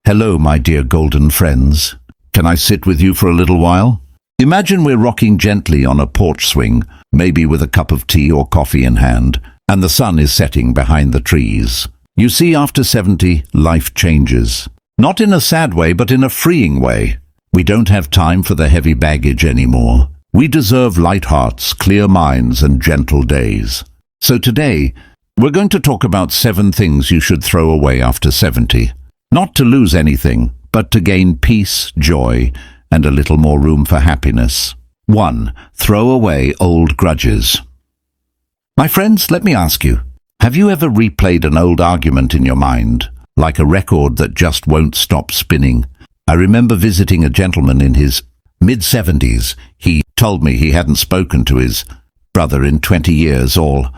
Hello, my dear golden friends. Can I sit with you for a little while? Imagine we're rocking gently on a porch swing, maybe with a cup of tea or coffee in hand, and the sun is setting behind the trees. You see, after 70, life changes. Not in a sad way, but in a freeing way. We don't have time for the heavy baggage anymore. We deserve light hearts, clear minds, and gentle days. So today, we're going to talk about 7 things you should throw away after 70. Not to lose anything, but to gain peace, joy, and a little more room for happiness. 1. Throw away old grudges. My friends, let me ask you, have you ever replayed an old argument in your mind, like a record that just won't stop spinning? I remember visiting a gentleman in his mid-70s. He told me he hadn't spoken to his brother in 20 years, all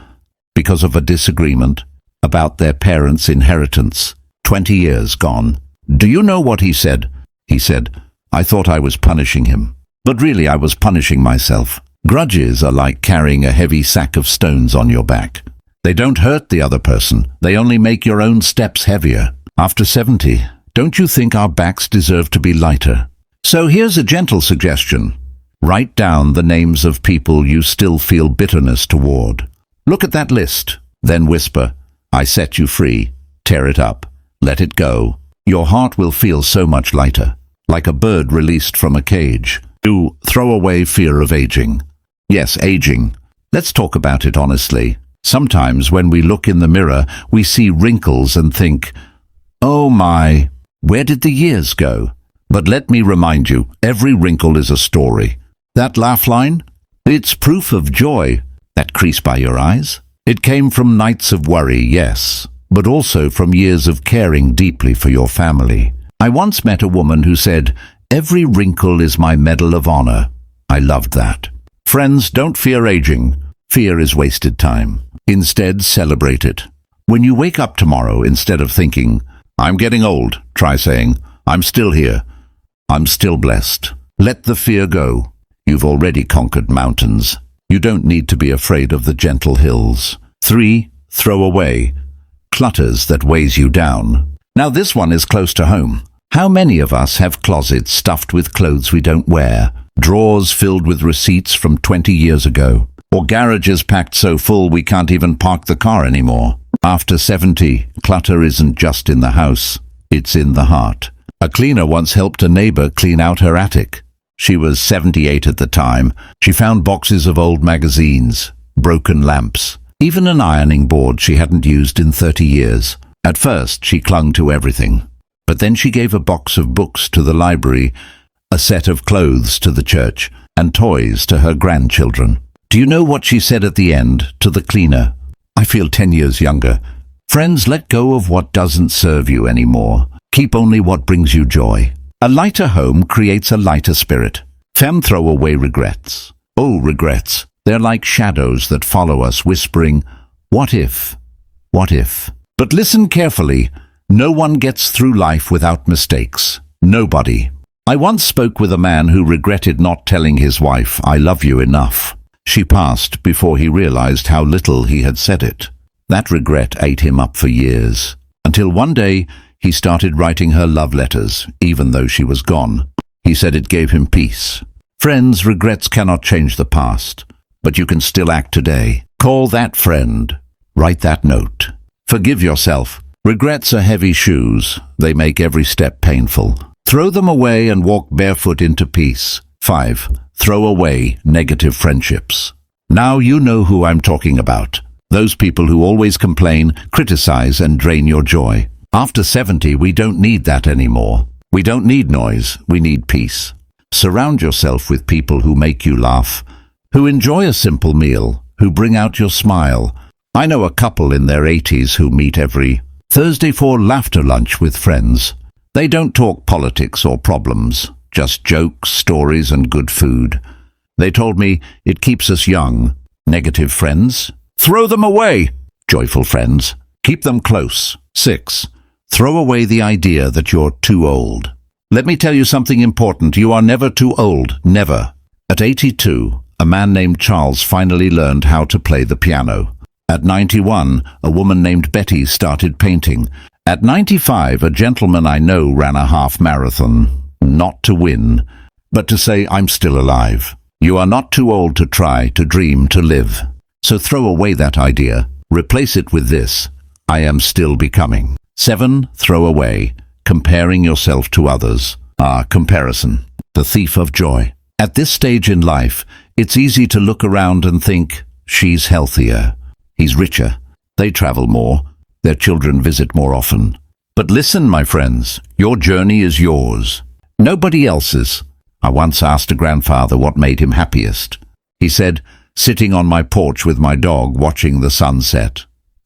because of a disagreement about their parents' inheritance. 20 years gone. Do you know what he said? He said, I thought I was punishing him, but really I was punishing myself. Grudges are like carrying a heavy sack of stones on your back. They don't hurt the other person, they only make your own steps heavier. After 70, don't you think our backs deserve to be lighter? So here's a gentle suggestion. Write down the names of people you still feel bitterness toward. Look at that list, then whisper, I set you free. Tear it up. Let it go. Your heart will feel so much lighter, like a bird released from a cage. 2. Throw away fear of aging. Yes, aging. Let's talk about it honestly. Sometimes when we look in the mirror, we see wrinkles and think, oh my, where did the years go? But let me remind you, every wrinkle is a story. That laugh line? It's proof of joy. That crease by your eyes? It came from nights of worry, yes, but also from years of caring deeply for your family. I once met a woman who said, every wrinkle is my medal of honor. I loved that. Friends, don't fear aging. Fear is wasted time. Instead, celebrate it. When you wake up tomorrow, instead of thinking, I'm getting old, try saying, I'm still here. I'm still blessed. Let the fear go. You've already conquered mountains. You don't need to be afraid of the gentle hills. 3. Throw away clutters that weighs you down. Now this one is close to home. How many of us have closets stuffed with clothes we don't wear, drawers filled with receipts from 20 years ago, or garages packed so full we can't even park the car anymore? After 70, clutter isn't just in the house, it's in the heart. A cleaner once helped a neighbor clean out her attic. She was 78 at the time. She found boxes of old magazines, broken lamps, even an ironing board she hadn't used in 30 years. At first, she clung to everything. But then she gave a box of books to the library, a set of clothes to the church, and toys to her grandchildren. Do you know what she said at the end to the cleaner? I feel 10 years younger. Friends, let go of what doesn't serve you anymore. Keep only what brings you joy. A lighter home creates a lighter spirit. Throw away regrets. Oh, regrets. They're like shadows that follow us, whispering, what if? What if? But listen carefully. No one gets through life without mistakes. Nobody. I once spoke with a man who regretted not telling his wife, I love you enough. She passed before he realized how little he had said it. That regret ate him up for years, until one day he started writing her love letters, even though she was gone. He said it gave him peace. Friends, regrets cannot change the past, but you can still act today. Call that friend. Write that note. Forgive yourself. Regrets are heavy shoes. They make every step painful. Throw them away and walk barefoot into peace. 5. Throw away negative friendships. Now you know who I'm talking about. Those people who always complain, criticize, and drain your joy. After 70, we don't need that anymore. We don't need noise. We need peace. Surround yourself with people who make you laugh, who enjoy a simple meal, who bring out your smile. I know a couple in their 80s who meet every Thursday for laughter lunch with friends. They don't talk politics or problems, just jokes, stories, and good food. They told me it keeps us young. Negative friends? Throw them away! Joyful friends? Keep them close. 6. Throw away the idea that you're too old. Let me tell you something important. You are never too old. Never. At 82, a man named Charles finally learned how to play the piano. At 91, a woman named Betty started painting. At 95, a gentleman I know ran a half marathon, not to win, but to say I'm still alive. You are not too old to try, to dream, to live. So throw away that idea. Replace it with this: I am still becoming. 7. Throw away comparing yourself to others. Comparison, the thief of joy. At this stage in life, it's easy to look around and think, she's healthier, he's richer, they travel more, their children visit more often. But listen, my friends, your journey is yours, nobody else's. I once asked a grandfather what made him happiest. He said, sitting on my porch with my dog watching the sunset.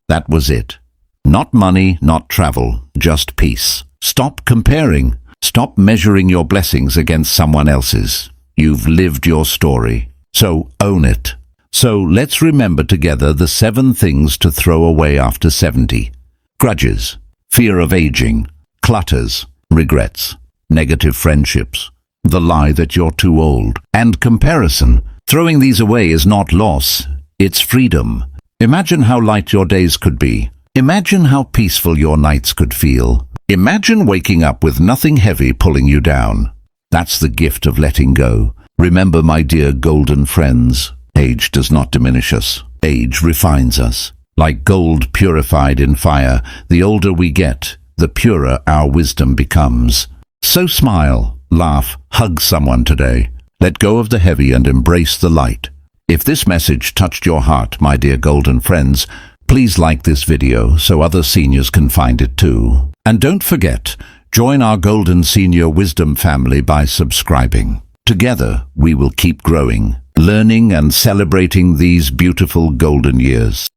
That was it. Not money, not travel, just peace. Stop comparing. Stop measuring your blessings against someone else's. You've lived your story, so own it. So let's remember together the 7 things to throw away after 70. Grudges, fear of aging, clutters, regrets, negative friendships, the lie that you're too old, and comparison. Throwing these away is not loss, it's freedom. Imagine how light your days could be. Imagine how peaceful your nights could feel. Imagine waking up with nothing heavy pulling you down. That's the gift of letting go. Remember, my dear golden friends, age does not diminish us. Age refines us. Like gold purified in fire, the older we get, the purer our wisdom becomes. So smile, laugh, hug someone today. Let go of the heavy and embrace the light. If this message touched your heart, my dear golden friends, please like this video so other seniors can find it too. And don't forget, join our Golden Senior Wisdom family by subscribing. Together, we will keep growing, learning and celebrating these beautiful golden years.